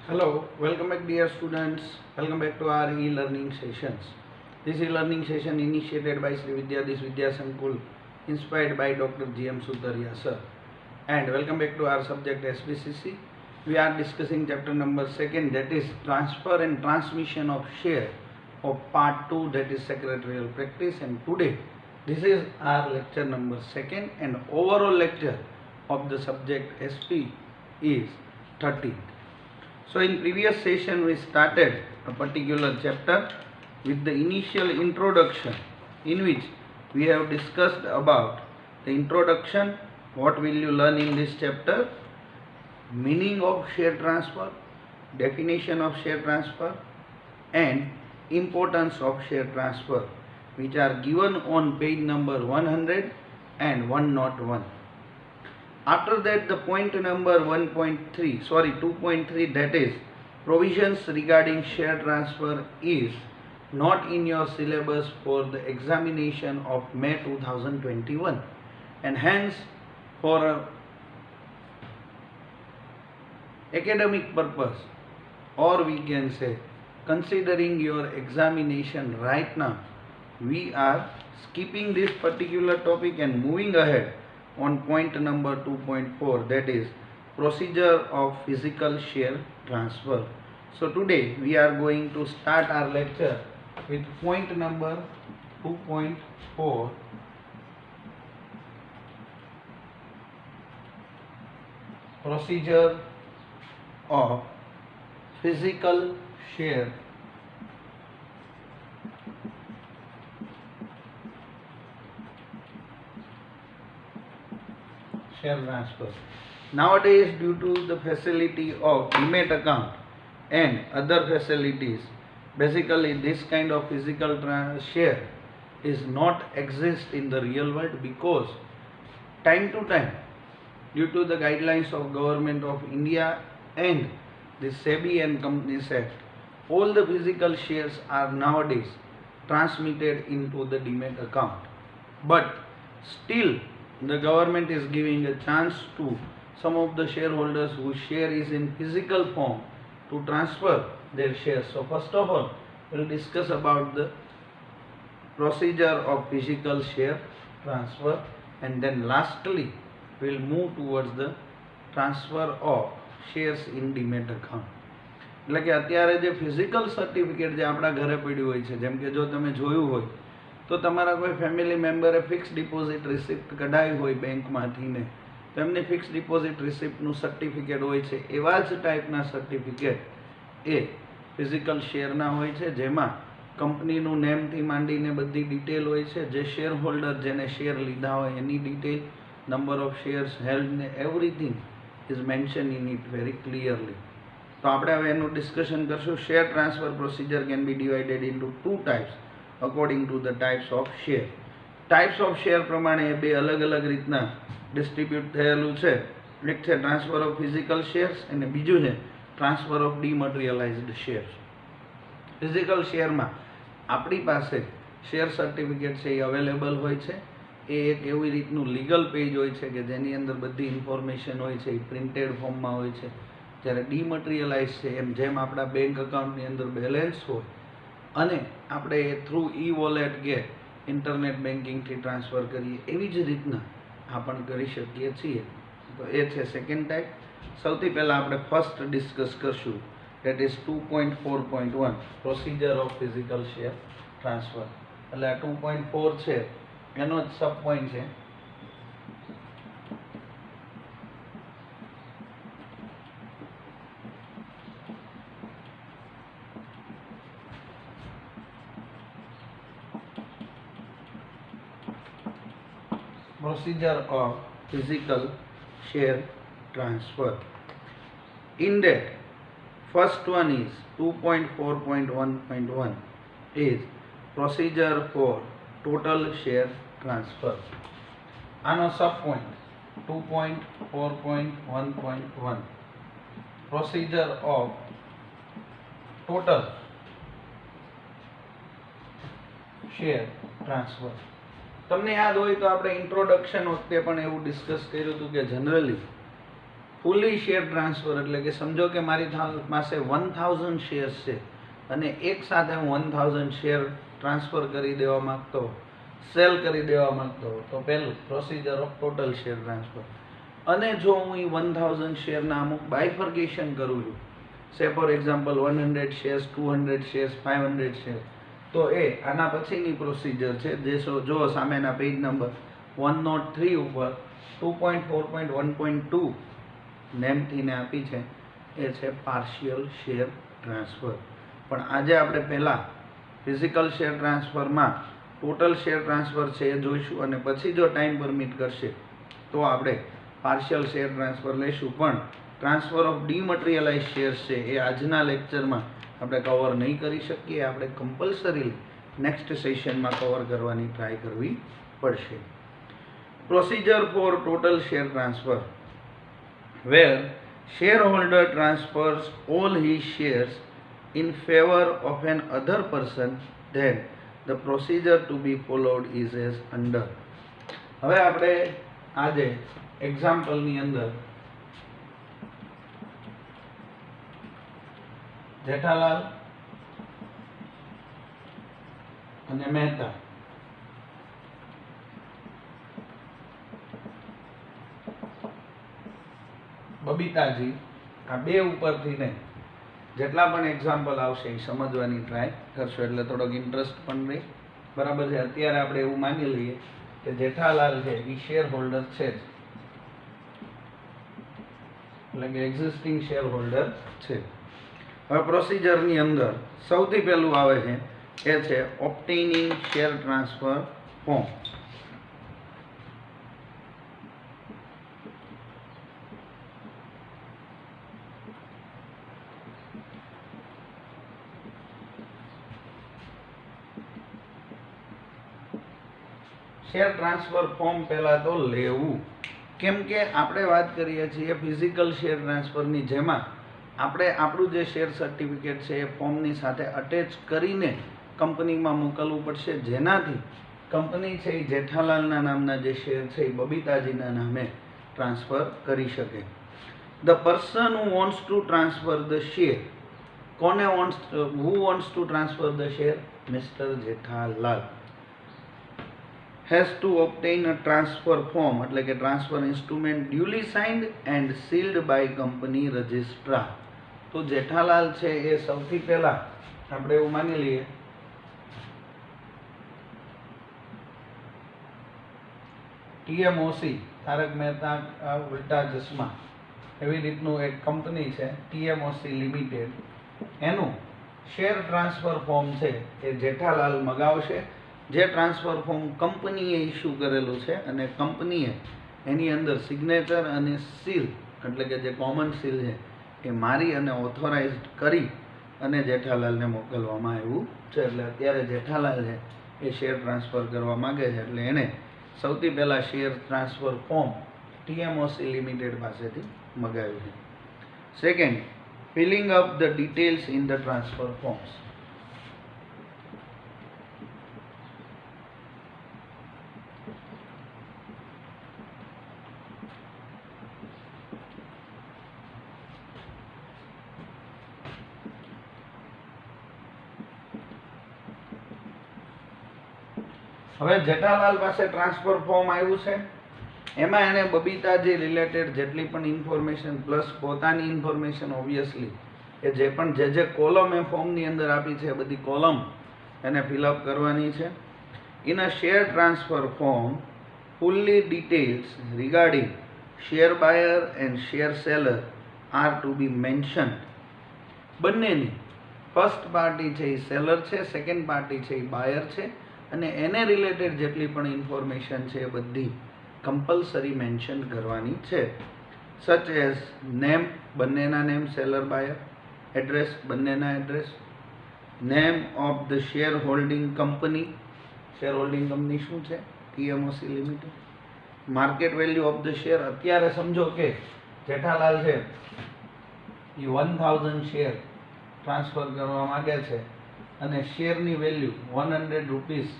Hello, welcome back dear students. Welcome back to our e-learning sessions. This e-learning session initiated by Sri Vidyadis Vidya Sankul, inspired by Dr. G.M. Sutaria sir. And welcome back to our subject SPCC. We are discussing chapter number 2, that is transfer and transmission of share, of part 2, that is secretarial practice. And today this is our lecture number 2 and overall lecture of the subject SP is 13th. So in previous session we started a particular chapter with the initial introduction, in which we have discussed about the introduction, what will you learn in this chapter, meaning of share transfer, definition of share transfer and importance of share transfer, which are given on page number 100 and 101. After that, the point number 2.3, that is provisions regarding share transfer, is not in your syllabus for the examination of May 2021, and hence for academic purpose, or we can say considering your examination right now, we are skipping this particular topic and moving ahead on point number 2.4, that is procedure of physical share transfer. So today we are going to start our lecture with point number 2.4, procedure of physical share transfer. Nowadays, due to the facility of demat account and other facilities, basically this kind of physical share is not exist in the real world, because time to time, due to the guidelines of Government of India and the SEBI and Companies Act, all the physical shares are nowadays transmitted into the demat account. But still the government is giving a chance to some of the shareholders whose share is in physical form to transfer their shares. So first of all, we will discuss about the procedure of physical share transfer, and then lastly we will move towards the transfer of shares in demat account. એટલે કે અત્યારે જે physical certificate જે આપણા ઘરે પડ્યું હોય છે, જેમ કે જો તમે જોયું હોય તો તમારા કોઈ ફેમિલી મેમ્બરે ફિક્સ ડિપોઝિટ રિસિપ્ટ કઢાવી હોય બેંકમાંથી ને, તો એમની ફિક્સ ડિપોઝિટ રિસિપ્ટનું સર્ટિફિકેટ હોય છે, એવા જ ટાઈપના સર્ટિફિકેટ એ ફિઝિકલ શેરના હોય છે, જેમાં કંપનીનું નેમથી માંડીને બધી ડિટેલ હોય છે, જે શેર હોલ્ડર જેને શેર લીધા હોય એની detail, number of shares held ને everything is mention in it very clearly. તો આપણે હવે એનું ડિસ્કશન કરશું. Share transfer procedure can be divided into 2 types according to the types of share. Types of share પ્રમાણે એ બે અલગ અલગ રીતના ડિસ્ટ્રીબ્યુટ થયેલું છે. એક છે ટ્રાન્સફર ઓફ ફિઝિકલ શેર્સ અને બીજું છે ટ્રાન્સફર ઓફ ડીમટીરિયલાઇઝ્ડ શેર્સ. ફિઝિકલ શેરમાં આપણી પાસે શેર સર્ટિફિકેટ છે એ અવેલેબલ હોય છે. એ એક એવી રીતનું લીગલ પેજ હોય છે કે જેની અંદર બધી ઇન્ફોર્મેશન હોય છે, એ પ્રિન્ટેડ ફોર્મમાં હોય છે. જ્યારે ડીમટીરિયલાઇઝ છે એમ જેમ આપણા બેંક અકાઉન્ટની અંદર બેલેન્સ હોય અને આપણે એ થ્રુ ઈ વોલેટ કે ઇન્ટરનેટ બેન્કિંગથી ટ્રાન્સફર કરીએ, એવી જ રીતના આ પણ કરી શકીએ છીએ. તો એ છે સેકન્ડ ટાઈપ. સૌથી પહેલાં આપણે ફર્સ્ટ ડિસ્કસ કરશું, that is 2.4.1 procedure of physical share transfer. એટલે આ 2.4 છે એનો જ સબ પોઈન્ટ છે. Procedure of physical share transfer. In that, first one is 2.4.1.1 is procedure for total share transfer. આનો સબ point 2.4.1.1 procedure of total share transfer. તમને યાદ હોય તો આપણે ઇન્ટ્રોડક્શન વખતે પણ એવું ડિસ્કસ કર્યું હતું કે જનરલી ફૂલી શેર ટ્રાન્સફર એટલે કે સમજો કે મારી પાસે 1000 શેર્સ છે અને એક સાથે હું 1000 શેર ટ્રાન્સફર કરી દેવા માંગતો, સેલ કરી દેવા માંગતો, તો પહેલું procedure of total share transfer. અને જો હું એ 1000 શેરના અમુક બાયફર્ગેશન કરું છું, સે for example 100 shares, 200 shares, 500 shares, તો એ આના પછીની પ્રોસિજર છે. જે જો સામેના પેજ નંબર 103 ઉપર 2.4.1.2 નેમથીને આપી છે, એ છે પાર્શિયલ શેર ટ્રાન્સફર. પણ આજે આપણે પહેલાં ફિઝિકલ શેર ટ્રાન્સફરમાં ટોટલ શેર ટ્રાન્સફર છે એ જોઈશું, અને પછી જો ટાઈમ પરમિટ કરશે તો આપણે પાર્શિયલ શેર ટ્રાન્સફર લઈશું. પણ ટ્રાન્સફર ઓફ ડીમટીરિયલાઇઝ શેર્સ છે એ આજના લેક્ચરમાં આપણે કવર નહીં કરી શકીએ. આપણે કમ્પલસરી નેક્સ્ટ સેશનમાં કવર કરવાની ટ્રાય કરવી પડશે. Procedure for total share transfer, where shareholder transfers all his shares in favor of an other person, then the procedure to be followed is as under. હવે આપણે આજે એક્ઝામ્પલની અંદર જેઠાલાલ અને મહેતા બબીતાજી આ બે ઉપરથી ને જેટલા પણ એક્ઝામ્પલ આવશે એ સમજવાની ટ્રાય કરશો, એટલે થોડોક ઇન્ટરેસ્ટ પણ રહે. બરાબર છે. અત્યારે આપણે એવું માની લઈએ કે જેઠાલાલ છે એ શેર હોલ્ડર છે જ, એટલે કે એક્ઝિસ્ટિંગ શેર હોલ્ડર છે. હવે પ્રોસિજરની અંદર સૌથી પહેલું આવે છે એ છે obtaining share transfer form. Share transfer form પહેલાં તો લેવું, કેમ કે આપણે વાત કરીએ છીએ ફિઝિકલ શેર ટ્રાન્સફરની, જેમાં આપણે આપણું જે શેર સર્ટિફિકેટ છે એ ફોર્મની સાથે અટેચ કરીને કંપનીમાં મોકલવું પડશે, જેનાથી કંપની છે એ જેઠાલાલના નામના જે શેર છે એ બબીતાજીના નામે ટ્રાન્સફર કરી શકે. The person who wants to transfer the share, who wants to transfer the share? Mister Jethalal has to obtain a transfer form, એટલે કે transfer instrument duly signed and sealed by company registrar. તો જેઠાલાલ છે એ સૌથી પહેલા આપણે એવું માની લઈએ ટીએમઓસી, તારક મહેતા ઉલ્ટા ચશ્મા, એવી રીતનું એક કંપની છે ટીએમઓસી લિમિટેડ, એનું શેર ટ્રાન્સફર ફોર્મ છે એ જેઠાલાલ મગાવશે. જે ટ્રાન્સફર ફોર્મ કંપનીએ ઇસ્યુ કરેલું છે અને કંપનીએ એની અંદર સિગ્નેચર અને સીલ, એટલે કે જે કોમન સીલ છે એ મારી અને ઓથોરાઇઝડ કરી અને જેઠાલાલને મોકલવામાં આવ્યું છે. એટલે અત્યારે જેઠાલાલ છે એ શેર ટ્રાન્સફર કરવા માગે છે, એટલે એણે સૌથી પહેલાં શેર ટ્રાન્સફર ફોર્મ ટીએમઓસી લિમિટેડ પાસેથી મગાવ્યું છે. Second, feeling up the details in the transfer forms. હવે જેઠાલાલ પાસે ટ્રાન્સફર ફોર્મ આવ્યું છે, એમાં એણે બબીતાજી રિલેટેડ જેટલી પણ ઇન્ફોર્મેશન પ્લસ પોતાની ઇન્ફોર્મેશન ઓબ્વિયસલી એ જે પણ જે કોલમ એ ફોર્મની અંદર આપી છે એ બધી કોલમ એને ફિલઅપ કરવાની છે. In a share transfer form fully details regarding share buyer and share seller are to be mention. બંનેની ફર્સ્ટ પાર્ટી છે એ સેલર છે, સેકન્ડ પાર્ટી છે એ બાયર છે, અને એને રિલેટેડ જેટલી પણ ઇન્ફોર્મેશન છે એ બધી કમ્પલસરી મેન્શન કરવાની છે. સચ એઝ નેમ, બંનેના નેમ, સેલર બાયર, એડ્રેસ, બંનેના address, name of the share holding company, share holding company શું છે? TMOC limited, market value of the share. અત્યારે સમજો કે જેઠાલાલ છે એ 1000 શેર ટ્રાન્સફર કરવા માગે છે અને શેરની વેલ્યુ 100 રૂપીસ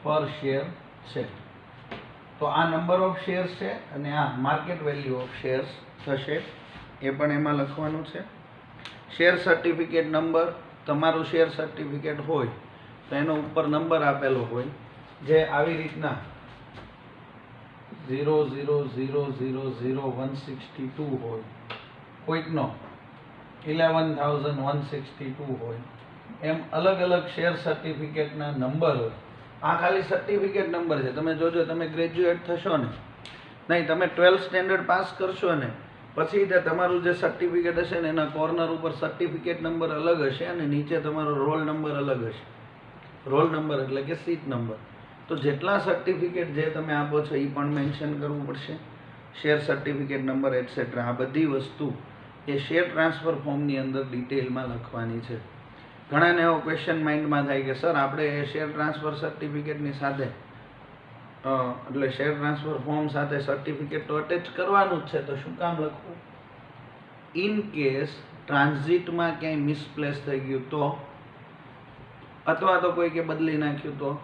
પર શેર છે, તો આ નંબર ઓફ શેર્સ છે અને આ માર્કેટ વેલ્યુ ઓફ શેર્સ થશે એ પણ એમાં લખવાનું છે. શેર સર્ટિફિકેટ નંબર, તમારું શેર સર્ટિફિકેટ હોય તો એનો ઉપર નંબર આપેલો હોય જે આવી રીતના 0000162 હોય, કોઈકનો 11,162 હોય, એમ અલગ અલગ શેર સર્ટિફિકેટના નંબર હોય. આ ખાલી સર્ટિફિકેટ નંબર છે. તમે જોજો, તમે ગ્રેજ્યુએટ થશો ને, નહીં તમે 12th સ્ટેન્ડર્ડ પાસ કરશો ને પછી તે તમારું જે સર્ટિફિકેટ હશે ને એના કોર્નર ઉપર સર્ટિફિકેટ નંબર અલગ હશે અને નીચે તમારો રોલ નંબર અલગ હશે. રોલ નંબર એટલે કે સીટ નંબર. તો જેટલા સર્ટિફિકેટ જે તમે આપો છો એ પણ મેન્શન કરવું પડશે, શેર સર્ટિફિકેટ નંબર એટસેટ્રા. આ બધી વસ્તુ એ શેર ટ્રાન્સફર ફોર્મની અંદર ડિટેલમાં લખવાની છે. ઘણાને એવો ક્વેશ્ચન માઇન્ડમાં થાય કે સર આપણે એ શેર ટ્રાન્સફર સર્ટિફિકેટની સાથે એટલે શેર ટ્રાન્સફર ફોર્મ સાથે સર્ટિફિકેટ તો અટેચ કરવાનું જ છે, તો શું કામ લખવું? ઇન કેસ ટ્રાન્ઝિટમાં ક્યાંય મિસપ્લેસ થઈ ગયું તો, અથવા તો કોઈ કે બદલી નાખ્યું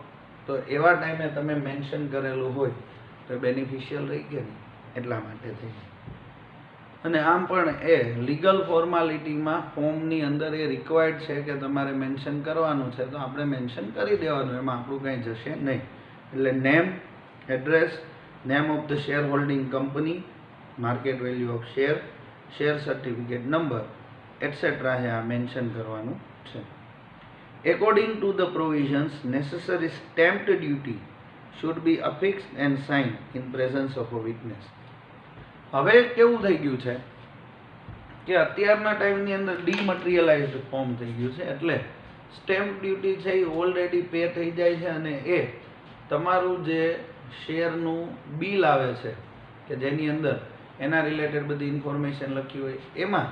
તો એવા ટાઈમે તમે મેન્શન કરેલું હોય તો બેનિફિશિયલ રહી ગયા ને, એટલા માટે થઈ. અને આમ પણ એ લીગલ ફોર્માલિટીમાં ફોર્મની અંદર એ રિક્વાયર્ડ છે કે તમારે મેન્શન કરવાનું છે, તો આપણે મેન્શન કરી દેવાનું, એમાં આપણું કંઈ જશે નહીં. એટલે name, address, name of the share holding company, market value of share, share certificate number etcetera છે આ મેન્શન કરવાનું છે. According to the provisions, necessary stamped duty should be affixed and signed in presence of a witness. હવે કેવું થઈ ગયું છે કે અત્યારના ટાઈમની અંદર ડીમટીરિયલાઇઝડ ફોર્મ થઈ ગયું છે, એટલે સ્ટેમ્પ ડ્યુટી છે એ ઓલરેડી પે થઈ જાય છે અને એ તમારું જે શેરનું બિલ આવે છે કે જેની અંદર એના રિલેટેડ બધી ઇન્ફોર્મેશન લખી હોય એમાં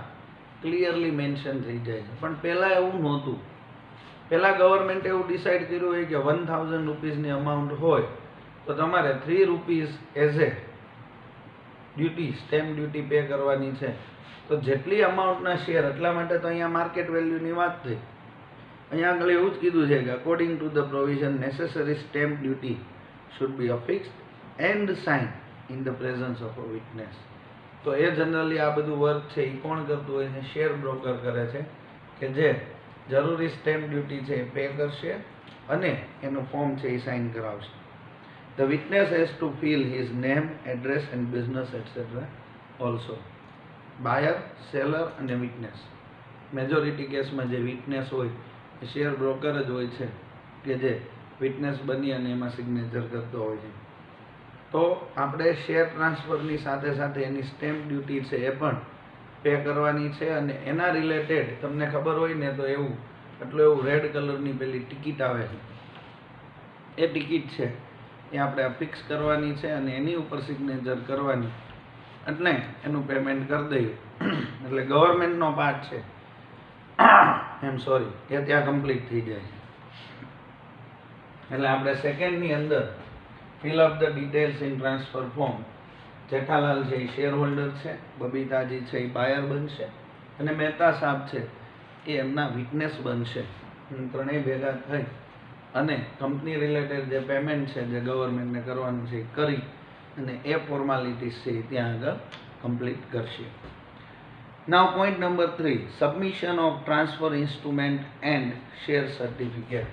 ક્લિયરલી મેન્શન થઈ જાય છે. પણ પહેલાં એવું નહોતું. પહેલાં ગવર્મેન્ટે એવું ડિસાઇડ કર્યું હોય કે 1,000 રૂપીસની અમાઉન્ટ હોય તો તમારે 3 rupees as a duty, stamp duty pay કરવાની છે. તો જેટલી અમાઉન્ટના શેર એટલા માટે તો અહીંયા માર્કેટ વેલ્યુની વાત થઈ. અહીંયા આગળ એવું જ કીધું છે કે according to the provision necessary stamp duty should be affixed and sign in the presence of a witness. તો એ જનરલી આ બધું વર્ક છે એ કોણ કરતું હોય છે? શેર બ્રોકર કરે છે, કે જે જરૂરી સ્ટેમ્પ ડ્યુટી છે એ પે કરશે અને એનું ફોર્મ છે એ સાઇન કરાવશે. The witness has to fill his name, address and business etc. also. Buyer, seller અને witness. મેજોરિટી કેસમાં જે વિટનેસ હોય એ શેર બ્રોકર જ હોય છે કે જે વિટનેસ બની અને એમાં સિગ્નેચર કરતો હોય છે. તો આપણે શેર ટ્રાન્સફરની સાથે સાથે એની સ્ટેમ્પ ડ્યુટી છે એ પણ પે કરવાની છે અને એના રિલેટેડ તમને ખબર હોય ને તો એવું રેડ કલરની પેલી ટિકિટ આવે છે, એ ટિકિટ છે એ આપણે ફિક્સ કરવાની છે અને એની ઉપર સિગ્નેચર કરવાની, એટલે એનું પેમેન્ટ કરી દઈએ એટલે ગવર્મેન્ટનો પાર્ટ છે એ ત્યાં કમ્પ્લીટ થઈ જાય છે. એટલે આપણે સેકન્ડની અંદર fill up the details in transfer form. Jethalal છે એ શેર હોલ્ડર છે, બબીતાજી છે એ બાયર બનશે અને મહેતા સાહેબ છે એ એમના વિટનેસ બનશે. ત્રણેય ભેગા થઈ અને કંપની રિલેટેડ જે પેમેન્ટ છે જે ગવર્મેન્ટને કરવાનું છે એ કરી અને એ ફોર્માલિટીઝ છે એ ત્યાં આગળ કમ્પ્લીટ કરશે. Now point number 3, submission of transfer instrument and share certificate.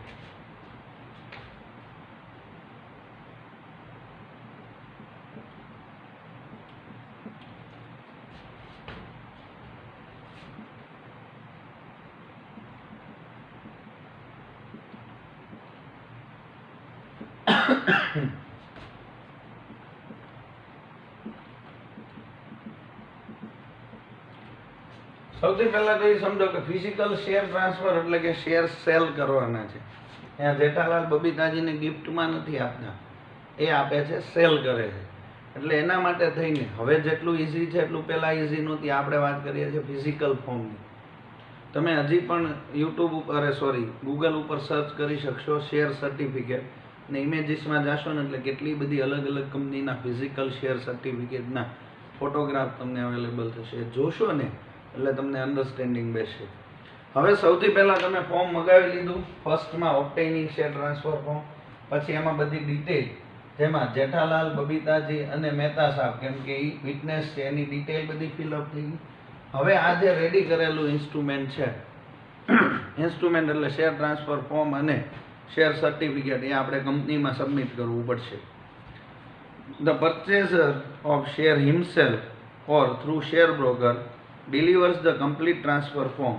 સૌથી પહેલા તો એ સમજો કે ફિઝિકલ શેર ટ્રાન્સફર એટલે કે શેર સેલ કરવાના છે. અહીંયા જેઠાલાલ બબીતાજીને ગિફ્ટમાં નથી આપતા, એ આપે છે, સેલ કરે છે. એટલે એના માટે થઈને હવે જેટલું ઇઝી છે એટલું પહેલાં ઇઝી નહોતી. આપણે વાત કરીએ છીએ ફિઝિકલ ફોર્મની. તમે હજી પણ યુટ્યુબ ઉપર ગૂગલ ઉપર સર્ચ કરી શકશો શેર સર્ટિફિકેટ ને ઇમેજીસમાં જાશો ને એટલે કેટલી બધી અલગ અલગ કંપનીના ફિઝિકલ શેર સર્ટિફિકેટના ફોટોગ્રાફ તમને અવેલેબલ થશે. જોશો ને એટલે તમને અન્ડરસ્ટેન્ડિંગ બેસશે. હવે સૌથી પહેલાં તમે ફોર્મ મગાવી લીધું, ફર્સ્ટમાં ઓબ્ટેનિંગ શેર ટ્રાન્સફર ફોર્મ, પછી એમાં બધી ડિટેલ જેમાં જેઠાલાલ, બબીતાજી અને મહેતા સાહેબ, કેમ કે એ વિટનેસ છે, એની ડિટેલ બધી ફિલઅપ થઈ ગઈ. હવે આ જે રેડી કરેલું ઇન્સ્ટ્રુમેન્ટ છે, ઇન્સ્ટ્રુમેન્ટ એટલે શેર ટ્રાન્સફર ફોર્મ અને શેર સર્ટિફિકેટ, એ આપણે કંપનીમાં સબમિટ કરવું પડશે. The purchaser of share himself or through share broker delivers the complete transfer form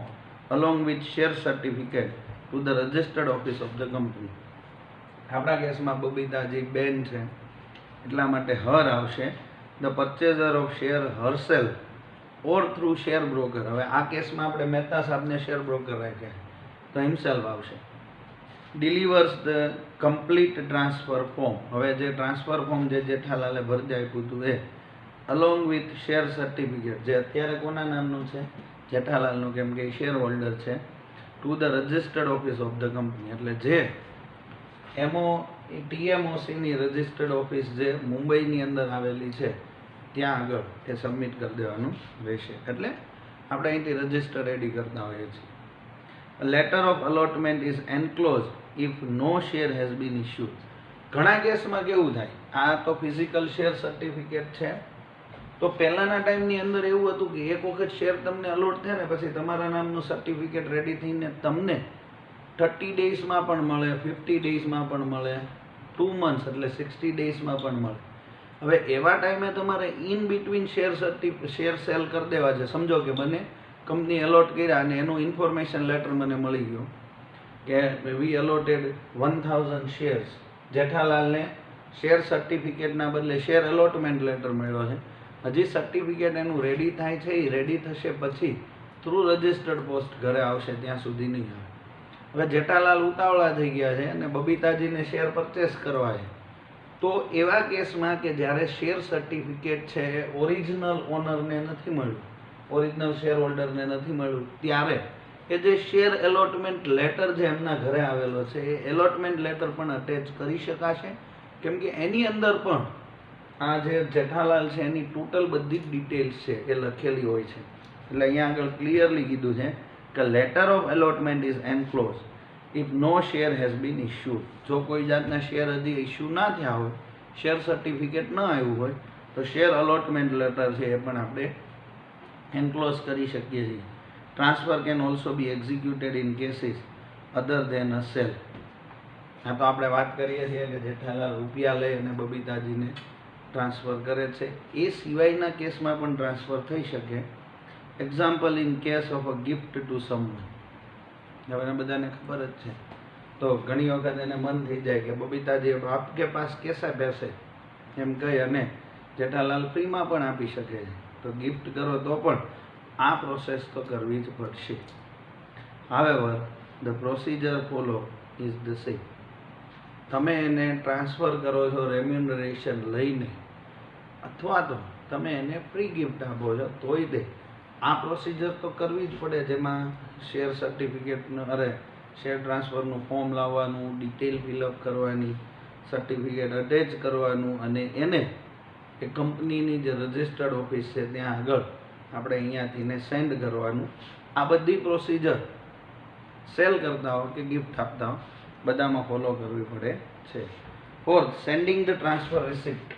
along with share certificate to the registered office of the company. આપણા કેસમાં બબીતાજી બેન છે એટલા માટે હર આવશે. The purchaser of share herself or through share broker, હવે આ કેસમાં આપણે મહેતા સાહેબને શેર બ્રોકર રાખ્યા તો himself આવશે. Delivers the complete transfer form, હવે જે ટ્રાન્સફર ફોર્મ જે જેઠાલાલે ભરી આપ્યું હતું એ along with share certificate, જે અત્યારે કોના નામનું છે? જેઠાલાલનું, કેમ કે શેર હોલ્ડર છે, to the registered office of the company, એટલે જે TMOC ની રજિસ્ટર્ડ ઓફિસ જે મુંબઈની અંદર આવેલી છે ત્યાં આગળ એ સબમિટ કરી દેવાનું રહેશે. એટલે આપણે અહીંથી રજિસ્ટર રેડી કરતા હોઈએ છીએ. A letter of allotment is enclosed if no share has been issued. ઘણા કેસમાં કેવું થાય, આ તો ફિઝિકલ શેર સર્ટિફિકેટ છે, તો પહેલાના ટાઈમની અંદર એવું હતું કે એક વખત શેર તમને અલોટ થાય ને પછી તમારા નામનું સર્ટિફિકેટ રેડી થઈને તમને 30 ડેઝમાં પણ મળે, 50 ડેઝમાં પણ મળે, 2 months એટલે 60 ડેઝમાં પણ મળે. હવે એવા ટાઈમે તમારે ઇન બિટવીન શેર સેલ કરી દેવા છે. સમજો કે મને કંપની એલોટ કર્યા અને એનું ઇન્ફોર્મેશન લેટર મને મળી ગયો કે વી એલોટેડ 1000 શેર્સ. જેઠાલાલને શેર સર્ટિફિકેટના બદલે શેર એલોટમેન્ટ લેટર મળ્યો છે. હજી સર્ટિફિકેટ એનું રેડી થાય છે, એ રેડી થશે પછી થ્રુ રજિસ્ટર્ડ પોસ્ટ ઘરે આવશે, ત્યાં સુધી નહીં આવે. હવે જેઠાલાલ ઉતાવળા થઈ ગયા છે અને બબીતાજીને શેર પરચેસ કરવા છે, તો એવા કેસમાં કે જ્યારે શેર સર્ટિફિકેટ છે એ ઓરિજિનલ ઓનરને નથી મળ્યું, ઓરિજિનલ શેર હોલ્ડરને નથી મળ્યું, ત્યારે એ જે શેર એલોટમેન્ટ લેટર જે એમના ઘરે આવેલો છે એ એલોટમેન્ટ લેટર પણ અટેચ કરી શકાશે. કેમ કે એની અંદર પણ આ જે જેઠાલાલ છે એની ટોટલ બધી જ ડિટેલ્સ છે એ લખેલી હોય છે. એટલે અહીંયા આગળ ક્લિયરલી કીધું છે કે letter of allotment is enclose if no share has been issued. જો કોઈ જાતના શેર હજી ઇશ્યુ ના થયા હોય, શેર સર્ટિફિકેટ ન આવ્યું હોય, તો શેર અલોટમેન્ટ લેટર છે એ પણ આપણે એન્ક્લોઝ કરી શકીએ છીએ. Transfer can also be executed in cases other than a sale. આ તો આપણે વાત કરીએ છીએ કે જેઠાલાલ રૂપિયા લે અને બબીતાજીને ટ્રાન્સફર કરે છે, એ સિવાયના કેસમાં પણ ટ્રાન્સફર થઈ શકે. Example in case of a gift to someone. હવે બધાને ખબર જ છે, તો ઘણી વખત એને મન થઈ જાય કે બબીતાજી આપકે પાસ કેસા પૈસે એમ કહી અને જેઠાલાલ ફ્રીમાં પણ આપી શકે છે, તો ગિફ્ટ કરો તો પણ આ પ્રોસેસ તો કરવી જ પડશે. However, the procedure follow is the same. તમે એને ટ્રાન્સફર કરો છો રેમ્યુનરેશન લઈને, અથવા તો તમે એને ફ્રી ગિફ્ટ આપો છો, તોય તે આ પ્રોસિજર તો કરવી જ પડે, જેમાં શેર સર્ટિફિકેટનું શેર ટ્રાન્સફરનું ફોર્મ લાવવાનું, ડિટેલ ફિલઅપ કરવાની, સર્ટિફિકેટ અટેચ કરવાનું અને એને એ કંપનીની જે રજિસ્ટર્ડ ઓફિસ છે ત્યાં આગળ આપણે અહીંયાથી સેન્ડ કરવાનું. આ બધી પ્રોસિજર સેલ કરતા હો કે ગિફ્ટ આપતા હો બધામાં ફોલો કરવી પડે છે. Fourth, sending the transfer receipt.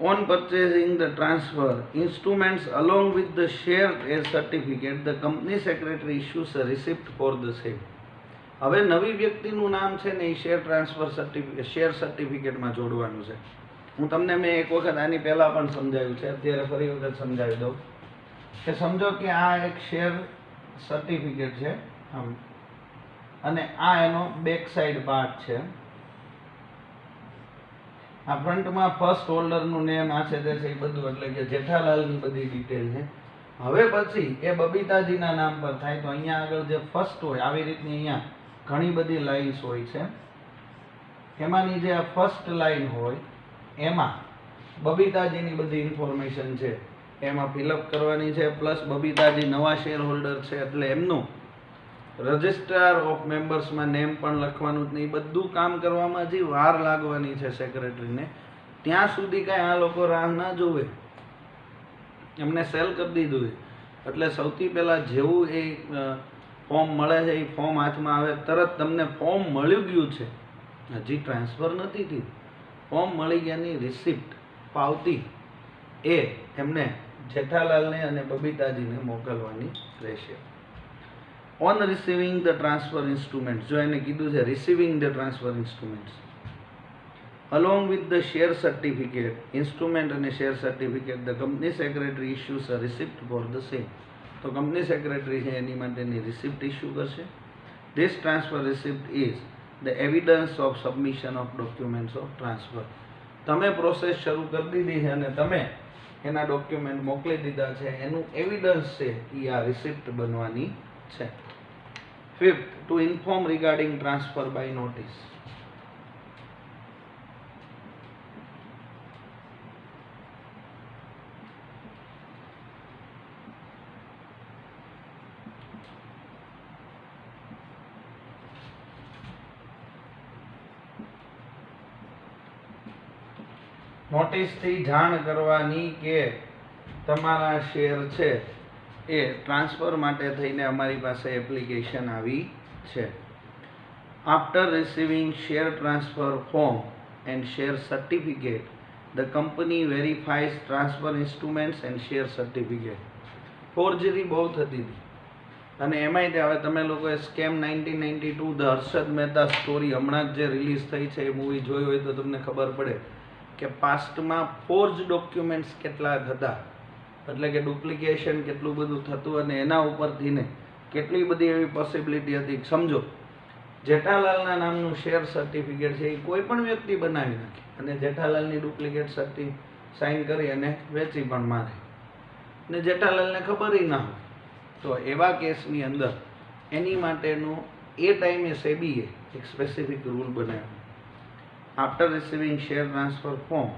On purchasing the transfer instruments along with the share certificate, the company secretary issues a receipt for the same. હવે નવી વ્યક્તિનું નામ છે ને એ શેર ટ્રાન્સફર શેર સર્ટિફિકેટમાં જોડવાનું છે. હું તમને મેં એક વખત આની પહેલાં પણ સમજાવ્યું છે, અત્યારે ફરી વખત સમજાવી દઉં કે સમજો કે આ એક શેર સર્ટિફિકેટ છે આમ, અને આ એનો બેક સાઈડ પાર્ટ છે. આ ફ્રન્ટમાં ફર્સ્ટ હોલ્ડરનું નેમ આ છે તે છે એ બધું, એટલે કે જેઠાલાલની બધી ડિટેલ છે. હવે પછી એ બબીતાજીના નામ પર થાય તો અહીંયા આગળ જે ફર્સ્ટ હોય, આવી રીતની અહીંયા ઘણી બધી લાઇન્સ હોય છે, એમાંની જે આ ફર્સ્ટ લાઇન હોય એમાં બબીતાજીની બધી ઇન્ફોર્મેશન છે એમાં ફિલઅપ કરવાની છે. પ્લસ બબીતાજી નવા શેર હોલ્ડર છે એટલે એમનું રજિસ્ટ્રાર ઓફ મેમ્બર્સમાં નેમ પણ લખવાનું જ નહીં. બધું કામ કરવામાં હજી વાર લાગવાની છે સેક્રેટરીને. ત્યાં સુધી કાંઈ આ લોકો રાહ ના જોવે, એમને સેલ કરી દીધું છે. એટલે સૌથી પહેલાં જેવું એ ફોર્મ મળે છે, એ ફોર્મ હાથમાં આવે તરત તમને ફોર્મ મળી ગયું છે, હજી ટ્રાન્સફર નથી થયું, ફોર્મ મળી ગયાની રિસિપ્ટ, પાવતી એ એમને જેઠાલાલને અને બબીતાજીને મોકલવાની રહેશે. On receiving the transfer instruments, જો એને કીધું છે receiving the transfer instruments along with the share certificate, instrument અને share certificate, the company secretary issues a receipt for the same. તો કંપની સેક્રેટરી છે એની માટેની રિસિપ્ટ ઇસ્યુ કરશે. This transfer receipt is the evidence of submission of documents of transfer. તમે process શરૂ કરી દીધી છે અને તમે એના ડોક્યુમેન્ટ મોકલી દીધા છે, એનું એવિડન્સ છે એ આ રિસિપ્ટ બનવાની છે. 5th, to inform regarding transfer by notice. નોટિસથી જાણ કરવાની કે તમારા શેર છે એ ટ્રાન્સફર માટે થઈને અમારી પાસે એપ્લિકેશન આવી છે. After receiving share transfer form and share certificate, the company verifies transfer instruments and share certificate. Forgery બહુ થતી હતી અને એમાંય તે હવે તમે લોકોએ scam 1992 the Harshad Mehta story હમણાં જ જે રિલીઝ થઈ છે એ મૂવી જોઈ હોય તો તમને ખબર પડે કે પાસ્ટમાં ફોર્જ ડોક્યુમેન્ટ્સ કેટલા હતા, એટલે કે ડુપ્લિકેશન કેટલું બધું થતું અને એના ઉપરથી ને કેટલી બધી એવી પોસિબિલિટી હતી. સમજો જેઠાલાલના નામનું શેર સર્ટિફિકેટ છે એ કોઈ પણ વ્યક્તિ બનાવી નાખે અને જેઠાલાલની ડુપ્લિકેટ સાઇન કરી અને વેચી પણ મારે ને જેઠાલાલને ખબર ના હોય. તો એવા કેસની અંદર એની માટેનું એ ટાઈમે સેબીએ એક સ્પેસિફિક રૂલ બનાવ્યો. After receiving share transfer form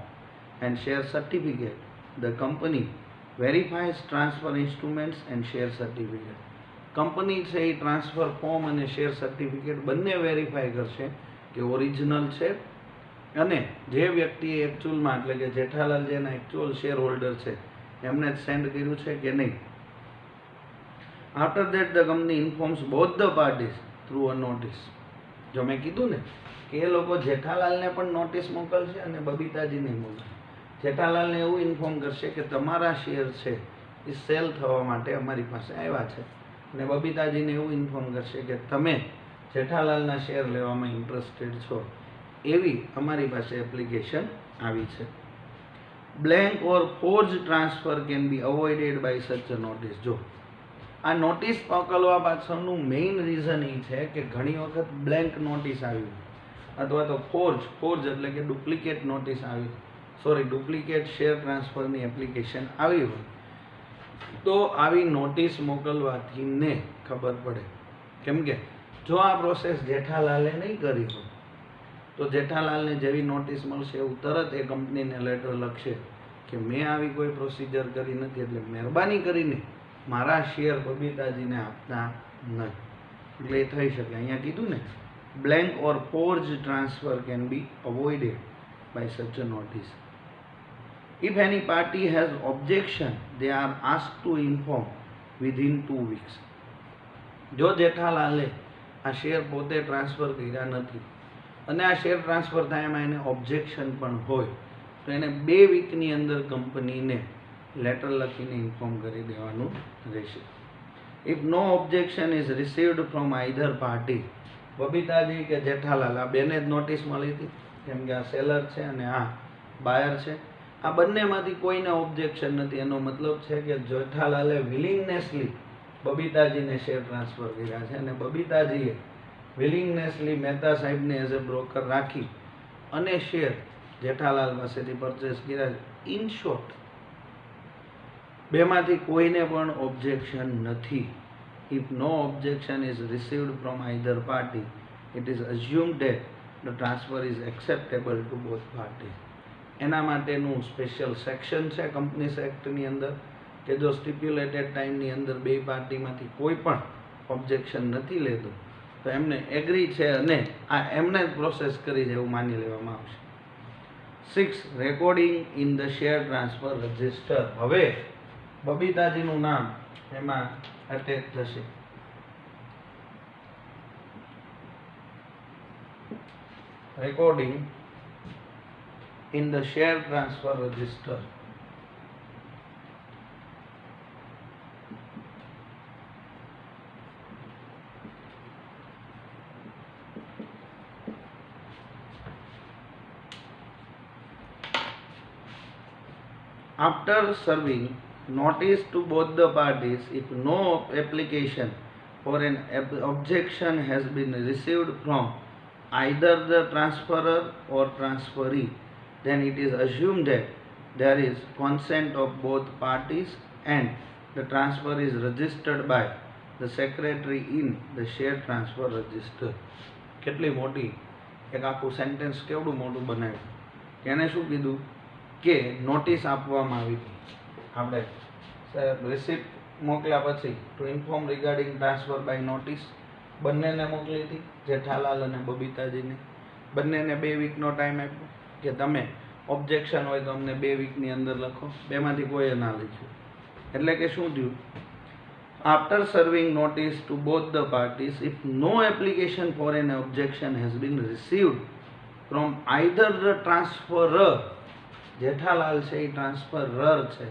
and share certificate, the company verifies transfer instruments and share certificate. Company છે એ ટ્રાન્સફર ફોર્મ અને શેર સર્ટિફિકેટ બંને વેરીફાઈ કરશે કે ઓરિજિનલ છે અને જે વ્યક્તિએ એકચ્યુઅલમાં એટલે કે જેઠાલાલ જેના એકચ્યુઅલ શેર હોલ્ડર છે એમને જ સેન્ડ કર્યું છે કે નહીં. After that the company informs both the parties through a notice. જો મેં કીધું ને કે એ લોકો જેઠાલાલને પણ નોટિસ મોકલશે અને બબીતાજીને મોકલશે. જેઠાલાલને એવું ઇન્ફોર્મ કરશે કે તમારા શેર છે એ સેલ થવા માટે અમારી પાસે આવ્યા છે અને બબીતાજીને એવું ઇન્ફોર્મ કરશે કે તમે જેઠાલાલના શેર લેવામાં ઇન્ટરેસ્ટેડ છો, એવી અમારી પાસે એપ્લિકેશન આવી છે. Blank or forge transfer can be avoided by such a notice. જો આ નોટિસ મોકલવા પાછળનું મેઇન રીઝન એ છે કે ઘણી વખત બ્લેન્ક નોટિસ આવી અથવા તો ફોર્જ એટલે કે ડુપ્લિકેટ નોટિસ આવી, ડુપ્લિકેટ શેર ટ્રાન્સફરની એપ્લિકેશન આવી હોય તો આવી નોટિસ મોકલવાથી ને ખબર પડે. કેમ કે જો આ પ્રોસેસ જેઠાલાલે નહીં કરી હોય તો જેઠાલાલને જેવી નોટિસ મળશે એવું તરત એ કંપનીને લેટર લખશે કે મેં આવી કોઈ પ્રોસિજર કરી નથી, એટલે મહેરબાની કરીને મારા શેર બબીતાજીને આપતા નહીં. એટલે એ થઈ શકે. અહીંયા કીધું ને blank or forged transfer can be avoided by such a notice. If any party has objection, they are asked to inform within 2 weeks. જો જેઠાલાલે આ શેર પોતે ટ્રાન્સફર કર્યા નથી અને આ શેર ટ્રાન્સફર થાય એમાં એને ઓબ્જેક્શન પણ હોય તો એને 2 વીકની અંદર કંપનીને લેટર લખીને ઇન્ફોર્મ કરી દેવાનું રહેશે. If no objection is received from either party, Babitaji કે જેઠાલાલ આ બેને જ નોટિસ મળી હતી, કેમ કે આ સેલર છે અને આ બાયર છે, આ બંનેમાંથી કોઈને ઓબ્જેક્શન નથી. એનો મતલબ છે કે જેઠાલાલે વિલિંગનેસલી બબીતાજીને શેર ટ્રાન્સફર કર્યા છે અને બબીતાજીએ વિલિંગનેસલી મહેતા સાહેબને એઝ અ બ્રોકર રાખી અને શેર જેઠાલાલ પાસેથી પરચેસ કર્યા છે. ઇન શોર્ટ બેમાંથી કોઈને પણ ઓબ્જેક્શન નથી. If no objection is received from either party, it is assumed that the transfer is acceptable to both parties. એના માટેનું સ્પેશિયલ સેક્શન છે કંપનીઝ એક્ટની અંદર કે જો સ્ટિપ્યુલેટેડ ટાઈમની અંદર બે પાર્ટીમાંથી કોઈ પણ ઓબ્જેક્શન નથી લેતો તો એમને એગ્રી છે અને આ એમને જ પ્રોસેસ કરી છે એવું માની લેવામાં આવશે. 6. Recording in the share transfer register. હવે બબીતાજીનું નામ એમાં અટેચ થશે. Recording in the share transfer register. After serving notice to both the parties, if no application or an objection has been received from either the transferor or transferee, then it is assumed that there is consent of both parties and the transfer is registered by the secretary in the share transfer register. કેટલી મોટી એક આખું sentence કેવડું મોટું બનાવ્યું. એને શું કીધું કે નોટિસ આપવામાં આવી હતી આપણે રિસિપ્ટ મોકલ્યા પછી to inform regarding transfer by notice બંનેને મોકલી હતી, જેઠાલાલ અને બબીતાજીને. બંનેને 2 વીકનો ટાઈમ આપ્યો કે તમે ઓબ્જેક્શન હોય તો અમને 2 વીકની અંદર લખો. બેમાંથી કોઈએ ના લખ્યું. એટલે કે શું થયું? After serving notice to both the parties, if no application for an objection has been received from either the transferor, Jethalal છે એ ટ્રાન્સફરર છે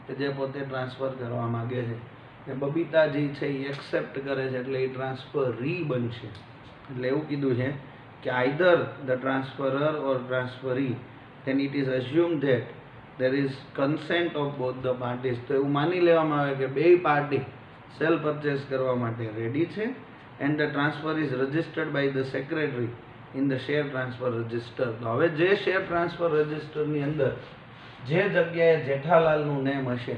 કે જે પોતે ટ્રાન્સફર કરવા માગે છે, ને બબીતાજી છે એ એક્સેપ્ટ કરે છે એટલે એ ટ્રાન્સફરી બનશે. એટલે એવું કીધું છે કે either the transferor or transferee, then it is assumed that there is consent of both the parties. તો એવું માની લેવામાં આવે કે બે પાર્ટી સેલ પરચેસ કરવા માટે રેડી છે and the transfer is registered by the secretary in the share transfer register. તો હવે જે શેર ટ્રાન્સફર રજિસ્ટરની અંદર જે જગ્યાએ જેઠાલાલનું નેમ હશે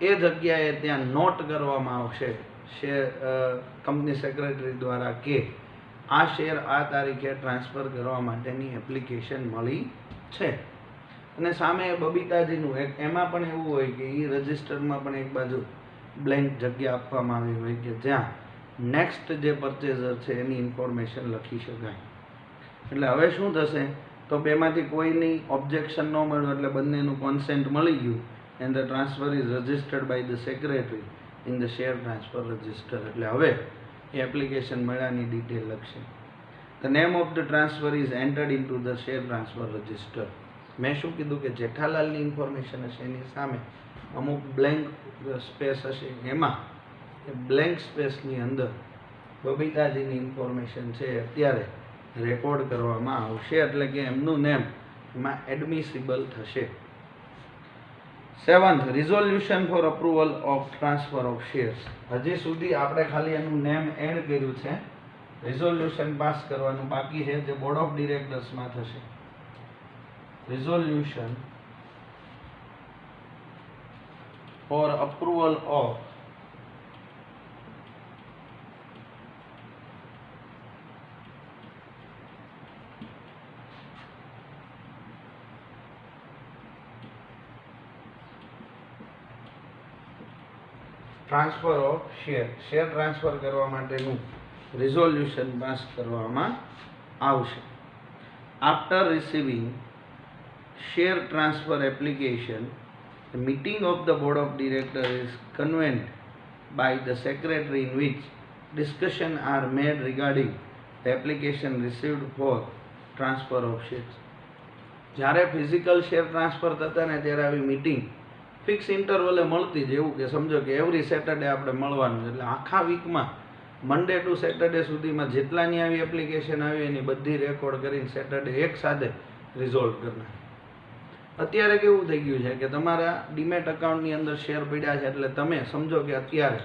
એ જગ્યાએ ત્યાં નોટ કરવામાં આવશે શેર કંપની સેક્રેટરી દ્વારા કે આ શેર આ તારીખે ટ્રાન્સફર કરવા માટેની એપ્લિકેશન મળી છે. અને સામે બબીતાજીનું એક એમાં પણ એવું હોય કે એ રજિસ્ટરમાં પણ એક બાજુ બ્લેન્ક જગ્યા આપવામાં આવી હોય કે જ્યાં નેક્સ્ટ જે પરચેઝર છે એની ઇન્ફોર્મેશન લખી શકાય. એટલે હવે શું થશે તો બેમાંથી કોઈની ઓબ્જેક્શન ન મળ્યું એટલે બંનેનું કોન્સેન્ટ મળી ગયું and the transfer is registered by the secretary in the share transfer register. એટલે હવે એ એપ્લિકેશન મળ્યાની ડિટેલ લખશે. The name of the transfer is entered into the share transfer register. મેં શું કીધું કે જેઠાલાલની ઇન્ફોર્મેશન હશે એની સામે અમુક બ્લેન્ક સ્પેસ હશે, એમાં બ્લેન્ક સ્પેસની અંદર બબીતાજીની ઇન્ફોર્મેશન છે અત્યારે રેકોર્ડ કરવામાં આવશે એટલે કે એમનું નેમ એમાં એડમિસિબલ થશે. 7th, resolution for approval of transfer of shares. હજી સુધી આપણે ખાલી એનું નેમ એડ કર્યું છે, રિઝોલ્યુશન પાસ કરવાનું બાકી છે જે બોર્ડ ઓફ ડિરેક્ટર્સમાં થશે. Resolution for approval of transfer of share, share transfer કરવા માટેનું રિઝોલ્યુશન પાસ કરવામાં આવશે. After receiving share transfer application, the meeting of the board of directors is convened by the secretary in which discussion are made regarding the application received for transfer of shares. જ્યારે physical share transfer થતા ને ત્યારે આવી meeting fix ઇન્ટરવલે મળતી જ, એવું કે સમજો કે એવરી સેટરડે આપણે મળવાનું, એટલે આખા વીકમાં મંડે ટુ સેટરડે સુધીમાં જેટલાની આવી એપ્લિકેશન આવી એની બધી રેકોર્ડ કરીને સેટરડે એક સાથે રિઝોલ્વ કરનાર. અત્યારે કેવું થઈ ગયું છે કે તમારા ડીમેટ અકાઉન્ટની અંદર શેર પડ્યા છે એટલે તમે સમજો કે અત્યારે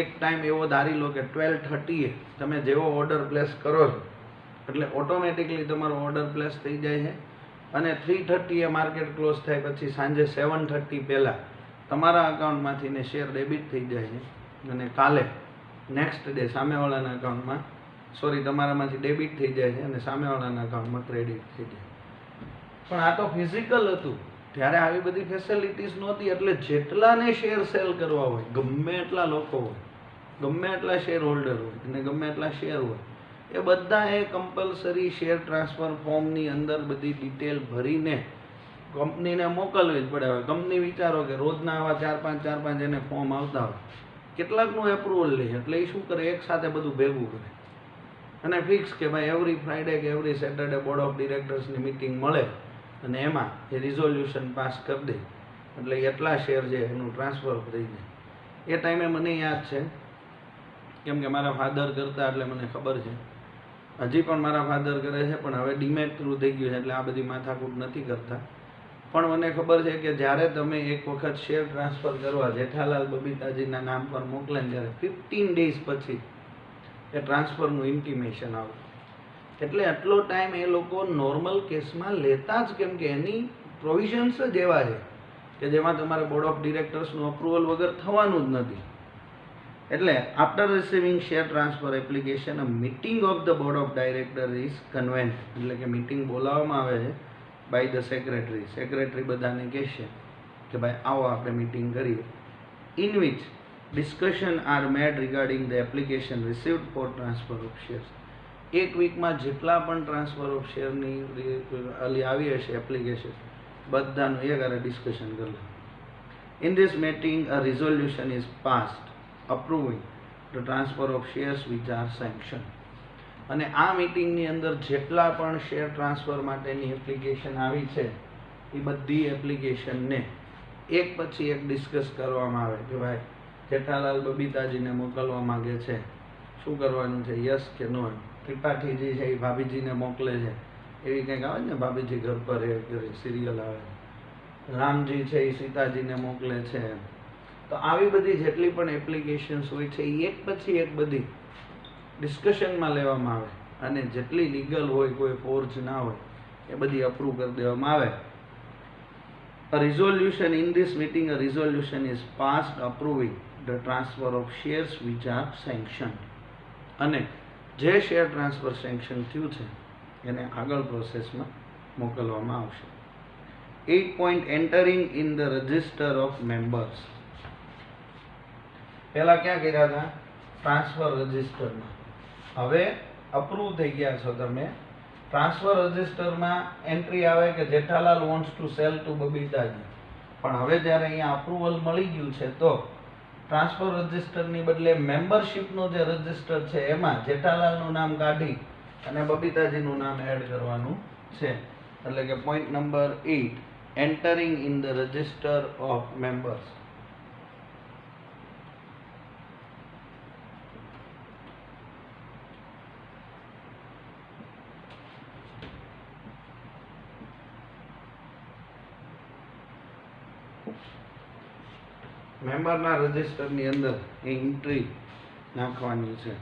એક ટાઈમ એવો ધારી લો કે 12:30 તમે જેવો ઓર્ડર પ્લેસ કરો છો એટલે ઓટોમેટિકલી તમારો ઓર્ડર પ્લેસ થઈ જાય છે અને 3:30 માર્કેટ ક્લોઝ થાય પછી સાંજે 7:30 પહેલાં તમારા અકાઉન્ટમાંથી ને શેર ડેબિટ થઈ જાય છે અને કાલે નેક્સ્ટ ડે સામેવાળાના અકાઉન્ટમાં તમારામાંથી ડેબિટ થઈ જાય છે અને સામેવાળાના અકાઉન્ટમાં ક્રેડિટ થઈ જાય. પણ આ તો ફિઝિકલ હતું ત્યારે આવી બધી ફેસિલિટીઝ નહોતી, એટલે જેટલાને શેર સેલ કરવા હોય ગમે એટલા લોકો હોય ગમે એટલા શેર હોલ્ડર હોય અને ગમે એટલા શેર હોય એ બધાએ કમ્પલસરી શેર ટ્રાન્સફર ફોર્મની અંદર બધી ડિટેલ ભરીને કંપનીને મોકલવી જ પડે. હવે કંપની વિચારો કે રોજના આવા ચાર પાંચ એને ફોર્મ આવતા હોય, કેટલાકનું એપ્રુવલ લે એટલે એ શું કરે, એક સાથે બધું ભેગું કરે અને ફિક્સ કે ભાઈ એવરી ફ્રાઈડે કે એવરી સેટરડે બોર્ડ ઓફ ડિરેક્ટર્સની મિટિંગ મળે અને એમાં એ રિઝોલ્યુશન પાસ કરી દે એટલે એટલા શેર છે એનું ટ્રાન્સફર થઈ જાય. એ ટાઈમે મને યાદ છે, કેમ કે મારા ફાધર કરતા એટલે મને ખબર છે, હજી પણ મારા ફાધર કરે છે પણ હવે ડીમેટ થ્રુ થઈ ગયું છે એટલે આ બધી માથાકૂટ નથી કરતા. પણ મને ખબર છે કે જ્યારે તમે એક વખત શેર ટ્રાન્સફર કરવા જેઠાલાલ બબીતાજીના નામ પર મોકલે ને ત્યારે 15 ડેઝ પછી એ ટ્રાન્સફરનું ઇન્ટિમેશન આવતું. એટલે આટલો ટાઈમ એ લોકો નોર્મલ કેસમાં લેતા જ, કેમ કે એની પ્રોવિઝન્સ જ એવા છે કે જેમાં તમારે બોર્ડ ઓફ ડિરેક્ટર્સનું અપ્રુવલ વગર થવાનું જ નથી. એટલે after receiving share transfer application a meeting of the board of director is convened, એટલે કે મીટિંગ બોલાવવામાં આવે છે બાય ધ સેક્રેટરી. સેક્રેટરી બધાને કહેશે કે ભાઈ આવો આપણે મીટિંગ કરીએ, in which discussion are made regarding the application received for transfer of shares. એક વીકમાં જેટલા પણ ટ્રાન્સફર ઓફ શેરની આવી હશે એપ્લિકેશન બધાનું એક હારે ડિસ્કશન કરી લે. In this meeting a resolution is passed approving the transfer of shares which are sanction. અને આ મિટિંગની અંદર જેટલા પણ શેર ટ્રાન્સફર માટેની એપ્લિકેશન આવી છે એ બધી એપ્લિકેશનને એક પછી એક ડિસ્કસ કરવામાં આવે કે ભાઈ જેઠાલાલ બબીતાજીને મોકલવા માંગે છે, શું કરવાનું છે, યસ કે નો. ત્રિપાઠીજી છે એ ભાભીજીને મોકલે છે, એવી કંઈક આવે ને ભાભીજી ઘર પર એ સિરિયલ આવે. રામજી છે એ સીતાજીને મોકલે છે. તો આવી બધી જેટલી પણ એપ્લિકેશન્સ હોય છે એ એક પછી એક બધી ડિસ્કશનમાં લેવામાં આવે અને જેટલી લીગલ હોય, કોઈ ફોર્જ ના હોય, એ બધી અપ્રૂવ કરી દેવામાં આવે. A resolution in this meeting, a resolution is passed approving the transfer of shares which are sanctioned. અને જે શેર ટ્રાન્સફર સેન્કશન થયું છે એને આગળ પ્રોસેસમાં મોકલવામાં આવશે. 8 point entering in the register of members. પહેલા ક્યાં કર્યા હતા? ટ્રાન્સફર રજિસ્ટરમાં. હવે અપ્રૂવ થઈ ગયા છો તમે, ટ્રાન્સફર રજિસ્ટરમાં એન્ટ્રી આવે કે Jethalal wants to sell to Babitaji. પણ હવે જ્યારે અહીંયા અપ્રુવલ મળી ગયું છે તો ટ્રાન્સફર રજિસ્ટરની બદલે મેમ્બરશિપનું જે રજિસ્ટર છે એમાં જેઠાલાલનું નામ કાઢી અને બબીતાજીનું નામ એડ કરવાનું છે. એટલે કે point number 8, entering in the register of members. મેમ્બરના રજિસ્ટરની અંદર એ એન્ટ્રી નાખવાની છે.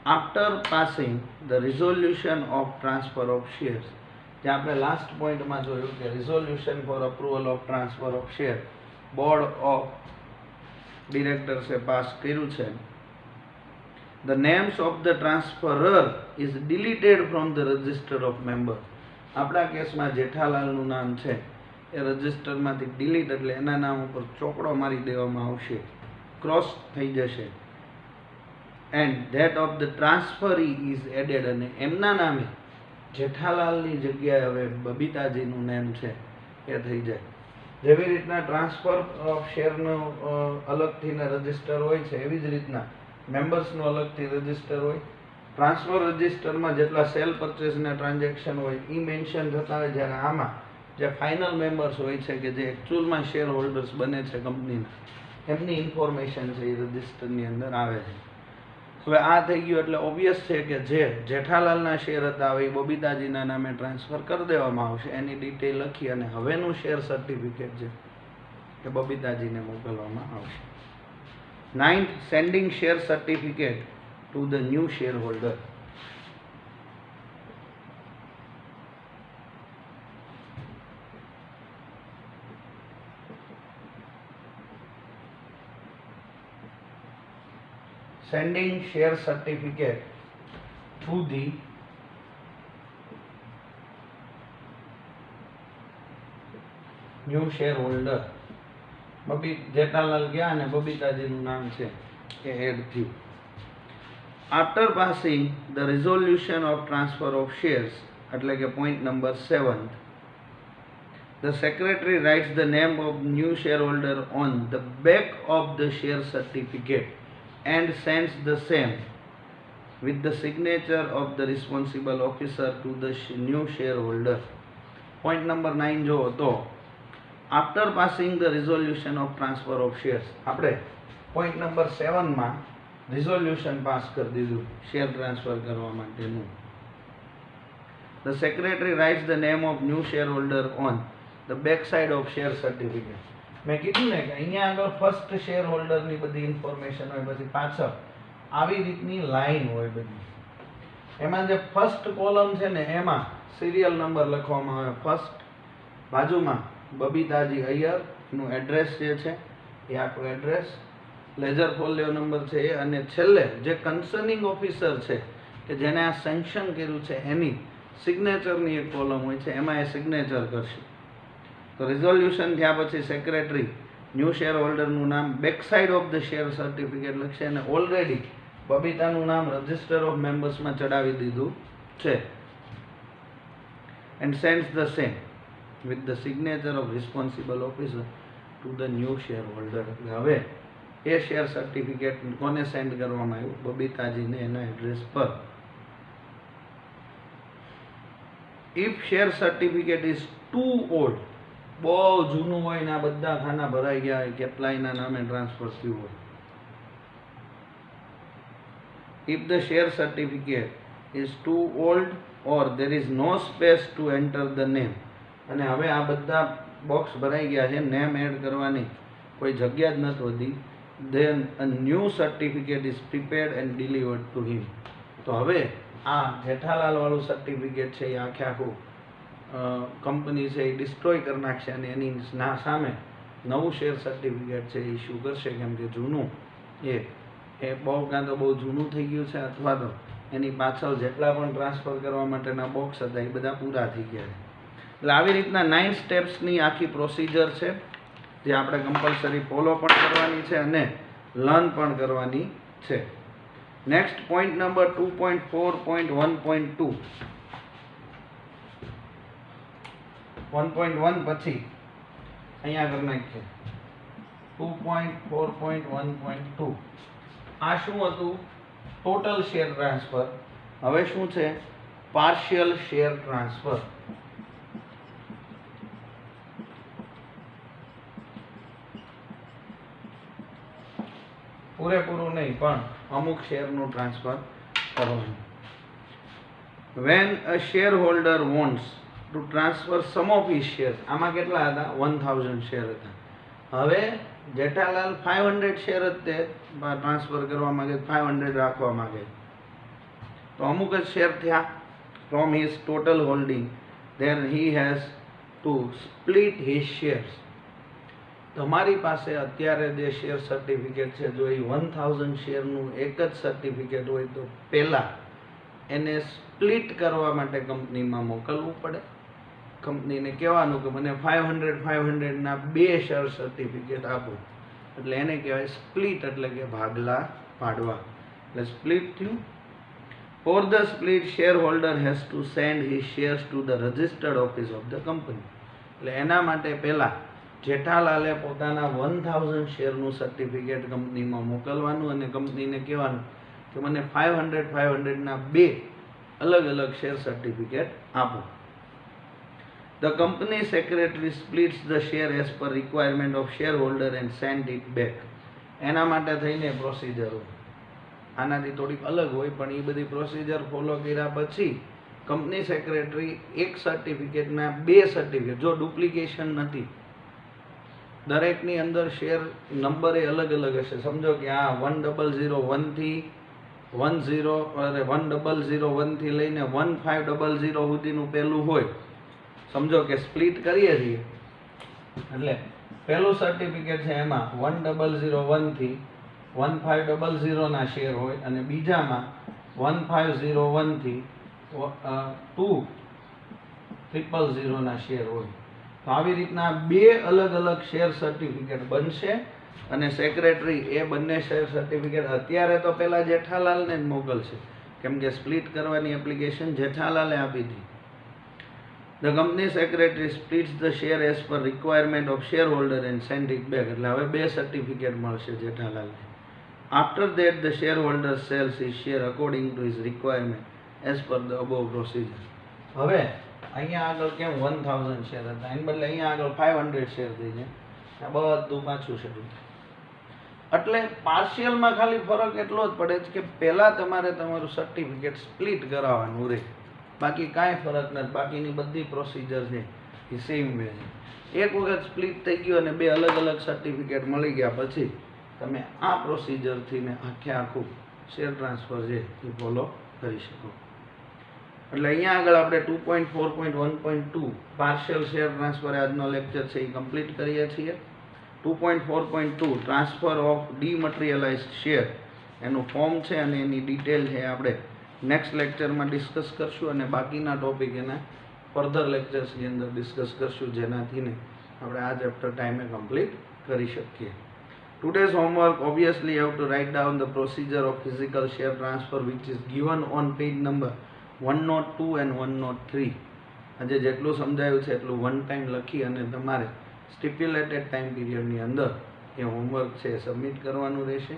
After passing the resolution of transfer of shares, જે આપણે લાસ્ટ પોઈન્ટમાં જોયું કે resolution for approval of transfer of share board of ડિરેક્ટર્સે પાસ કર્યું છે. The names of the transferor is deleted from the register of member. આપણા કેસમાં જેઠાલાલનું નામ છે એ રજિસ્ટરમાંથી ડિલીટ, એટલે એના નામ ઉપર ચોકડો મારી દેવામાં આવશે, ક્રોસ થઈ જશે. And that of the transferee is added, અને એમના નામે જેઠાલાલની જગ્યાએ હવે બબીતાજીનું નેમ છે એ થઈ જાય. જેવી રીતના ટ્રાન્સફર ઓફ શેરનું અલગથીને રજિસ્ટર હોય છે એવી જ રીતના મેમ્બર્સનું અલગથી રજિસ્ટર હોય. ટ્રાન્સફર રજિસ્ટરમાં જેટલા સેલ પરચેસના ટ્રાન્ઝેક્શન હોય એ મેન્શન થતા હોય, જ્યારે આમાં જે ફાઇનલ મેમ્બર્સ હોય છે કે જે એકચ્યુઅલમાં શેર હોલ્ડર્સ બને છે કંપનીના, એમની ઇન્ફોર્મેશન છે એ રજિસ્ટરની અંદર આવે છે. હવે આ થઈ ગયું એટલે ઓબ્વિયસ છે કે જે જેઠાલાલના શેર હતા હવે બબીતાજીના નામે ટ્રાન્સફર કરી દેવામાં આવશે. એની ડિટેલ લખી અને હવેનું શેર સર્ટિફિકેટ છે એ બબીતાજીને મોકલવામાં આવશે. 9th, sending share certificate two the new share holder. sending share certificate to the new shareholder. Jethalal ગયા અને બબીતાજીનું નામ છે એ એડ થયું. After passing the resolution of transfer of shares, એટલે કે point number 7, the secretary writes the name of new shareholder on the back of the share certificate and sends the same with the signature of the responsible officer to the new shareholder. Point number 9 જો તો after passing the resolution of transfer of shares, આપણે point number 7 માં resolution pass કરી દીધું share transfer કરવા માટેનું. The secretary writes the name of new shareholder on the back side of share certificate. મેં કીધું ને કે અહીંયા આગળ ફર્સ્ટ શેર હોલ્ડરની બધી ઇન્ફોર્મેશન હોય, પછી પાછળ આવી રીતની લાઈન હોય બધી. એમાં જે ફર્સ્ટ કોલમ છે ને એમાં સિરિયલ નંબર લખવામાં આવે. ફર્સ્ટ બાજુમાં બબીતાજી અય્યર નું એડ્રેસ જે છે એ આખું એડ્રેસ, લેજર ફોલિયો નંબર છે એ, અને છેલ્લે જે કન્સર્નિંગ ઓફિસર છે કે જેને આ સેન્કશન કર્યું છે એની સિગ્નેચરની એક કોલમ હોય છે, એમાં એ સિગ્નેચર કરશે. તો રિઝોલ્યુશન થયા પછી સેક્રેટરી ન્યૂ શેર હોલ્ડરનું નામ back side of the share certificate લખશે અને ઓલરેડી બબીતાનું નામ રજિસ્ટર ઓફ મેમ્બર્સમાં ચડાવી દીધું છે. And sends the same with the signature of responsible officer to the new shareholder. હવે એ શેર સર્ટિફિકેટ કોને સેન્ડ કરવામાં આવ્યું? બબીતાજીને એના એડ્રેસ પર. If share certificate is too old, બહુ જૂનું હોય ને આ બધા ખાના ભરાઈ ગયા હોય, કેટલાયના નામે ટ્રાન્સફર થયું હોય. If the share certificate is too old or there is no space to enter the name, અને હવે આ બધા બોક્સ ભરાઈ ગયા છે, નેમ એડ કરવાની કોઈ જગ્યા જ નથી હોતી, then a new certificate is prepared and delivered to him. તો હવે આ જેઠાલાલ વાળું સર્ટિફિકેટ છે એ આખે આખું કંપની છે એ ડિસ્ટ્રોય કરી નાખશે અને એની સામે નવું શેર સર્ટિફિકેટ છે એ ઇસ્યુ કરશે, કેમ કે જૂનું એ બહુ કાં તો બહુ જૂનું થઈ ગયું છે અથવા તો એની પાછળ જેટલા પણ ટ્રાન્સફર કરવા માટેના બોક્સ હતા એ બધા પૂરા થઈ ગયા છે. એટલે આવી રીતના 9 સ્ટેપ્સની આખી પ્રોસિજર છે જે આપણે કમ્પલસરી ફોલો પણ કરવાની છે અને લર્ન પણ કરવાની છે. Next point number 2.4.1.2. 1.1 પછી અહીંયા કરી નાખીએ 2.4.1.2. આ શું હતું? Total share transfer. હવે શું છે? Partial share transfer. પૂરેપૂરું નહીં પણ અમુક શેરનું ટ્રાન્સફર કરવાનું. When a shareholder wants to transfer some of his share, આમાં કેટલા હતા? 1000 શેર હતા. હવે જેઠાલાલ 500 શેર જ તે ટ્રાન્સફર કરવા માંગે, 500 રાખવા માંગે, તો અમુક જ શેર થયા from his total holding, then he has to split his shares. તમારી પાસે અત્યારે જે શેર સર્ટિફિકેટ છે, જો એ 1000 શેરનું એક જ સર્ટિફિકેટ હોય તો પહેલાં એને સ્પ્લિટ કરવા માટે કંપનીમાં મોકલવું પડે. કંપનીને કહેવાનું કે મને 500ના 2 શેર સર્ટિફિકેટ આપો, એટલે એને કહેવાય સ્પ્લિટ, એટલે કે ભાગલા પાડવા. એટલે સ્પ્લિટ થયું. For the split share holder has two send his shares to the registered office of the company. એટલે એના માટે પહેલાં જેઠાલાલે પોતાના 1000 શેરનું સર્ટિફિકેટ કંપનીમાં મોકલવાનું અને કંપનીને કહેવાનું કે મને 500ના 2 અલગ અલગ શેર સર્ટિફિકેટ આપો. The company secretary splits the share as per requirement of shareholder and send it back. એના માટે થઈને પ્રોસિજર હોય, આનાથી થોડીક અલગ હોય પણ એ બધી પ્રોસિજર ફોલો કર્યા પછી કંપની સેક્રેટરી એક સર્ટિફિકેટના 2 સર્ટિફિકેટ, જો ડુપ્લિકેશન નથી, દરેકની અંદર શેર નંબર એ અલગ અલગ હશે. સમજો કે આ 1001 થી 1001 થી લઈને 1500 સુધીનું પહેલું હોય. સમજો કે સ્પ્લિટ કરીએ છીએ એટલે પહેલું સર્ટિફિકેટ છે એમાં 1001 થી 1500 ના શેર હોય અને બીજામાં 1501 થી 2000 ના શેર હોય. તો આવી રીતના 2 અલગ અલગ શેર સર્ટિફિકેટ બનશે અને સેક્રેટરી એ બંને શેર સર્ટિફિકેટ અત્યારે તો પેલા જેઠાલાલને જ મોકલશે, કેમ કે સ્પ્લિટ કરવાની એપ્લિકેશન જેઠાલાલે આપી હતી. The company secretary splits the share as per requirement of share holder and send it back. એટલે હવે 2 સર્ટિફિકેટ મળશે જેઠાલાલને. After that the share holder sells his share according to his requirement as per the above procedure. હવે અહીંયા આગળ કેમ 1000 share હતા, એની બદલે અહીંયા આગળ 500 શેર થઈ જાય. આ બધું પાછું છે. એટલે પાર્શિયલમાં ખાલી ફરક એટલો જ પડે છે કે પહેલાં તમારે તમારું સર્ટિફિકેટ સ્પ્લિટ કરાવવાનું રહે, બાકી કાંઈ ફરક નથી. બાકીની બધી પ્રોસિજર છે એ સેમ વે છે. એક વખત સ્પ્લિટ થઈ ગયું અને 2 અલગ અલગ સર્ટિફિકેટ મળી ગયા પછી તમે આ પ્રોસિજરથી ને આખું શેર ટ્રાન્સફર છે એ ફોલો કરી શકો. એટલે અહીંયા આગળ આપણે 2.4.1.2 પાર્શિયલ શેર ટ્રાન્સફર આજનો લેક્ચર છે એ કમ્પ્લીટ કરીએ છીએ. 2.4.2 ટ્રાન્સફર ઓફ ડીમટીરિયલાઇઝ્ડ શેર એનું ફોર્મ છે અને એની ડિટેલ છે આપણે નેક્સ્ટ લેક્ચરમાં ડિસ્કસ કરશું, અને બાકીના ટોપિક એના ફર્ધર લેક્ચર્સની અંદર ડિસ્કસ કરશું, જેનાથી ને આપણે આ ચેપ્ટર ટાઈમે કમ્પ્લીટ કરી શકીએ. Today's homework, obviously you have to write down the procedure of physical share transfer which is given on page number 102 and 103. આજે જેટલું સમજાયું છે એટલું વન ટાઈમ લખી અને તમારે સ્ટિપ્યુલેટેડ ટાઈમ પીરિયડની અંદર એ હોમવર્ક છે સબમિટ કરવાનું રહેશે.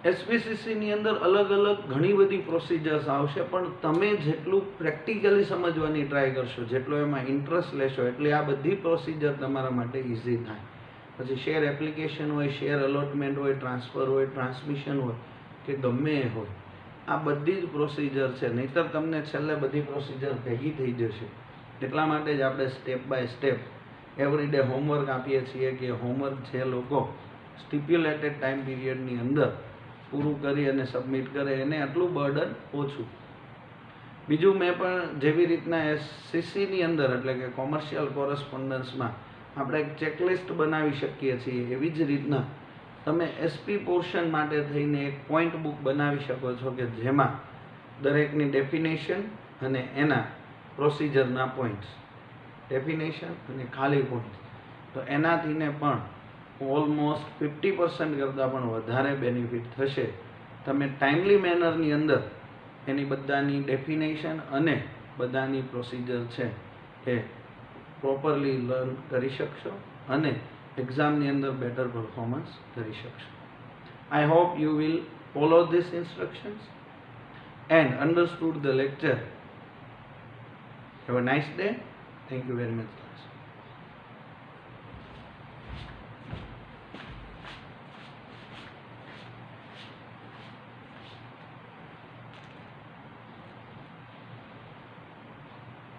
એસપીસીસીની અંદર અલગ અલગ ઘણી બધી પ્રોસિજર્સ આવશે, પણ તમે જેટલું પ્રેક્ટિકલી સમજવાની ટ્રાય કરશો, જેટલો એમાં ઇન્ટરેસ્ટ લેશો, એટલે આ બધી પ્રોસિજર તમારા માટે ઇઝી થાય. પછી શેર એપ્લિકેશન હોય, શેર અલોટમેન્ટ હોય, ટ્રાન્સફર હોય, ટ્રાન્સમિશન હોય કે ગમે એ હોય, આ બધી જ પ્રોસિજર છે. નહીંતર તમને છેલ્લે બધી પ્રોસિજર ભેગી થઈ જશે. એટલા માટે જ આપણે step by step every day homework આપીએ છીએ કે હોમવર્ક જે લોકો સ્ટિપ્યુલેટેડ ટાઈમ પીરિયડની અંદર પૂરું કરી અને સબમિટ કરે એને આટલું બર્ડન ઓછું. બીજું મેં પણ જેવી રીતના એસસીસીની અંદર એટલે કે કોમર્શિયલ કોરસ્પોન્ડન્સમાં આપણે એક ચેકલિસ્ટ બનાવી શકીએ છીએ, એવી જ રીતના તમે એસપી પોર્શન માટે થઈને એક પોઈન્ટ બુક બનાવી શકો છો કે જેમાં દરેકની ડેફિનેશન અને એના પ્રોસિજરના પોઈન્ટ્સ, ડેફિનેશન અને ખાલી પોઈન્ટ, તો એનાથીને પણ ઓલમોસ્ટ 50% કરતાં પણ વધારે બેનિફિટ થશે. તમે ટાઈમલી મેનરની અંદર એની બધાની ડેફિનેશન અને બધાની પ્રોસિજર છે એ પ્રોપરલી લર્ન કરી શકશો અને એક્ઝામની અંદર બેટર પરફોર્મન્સ કરી શકશો. I hope you will follow this instructions and understood the lecture. Have a nice day. Thank you very much.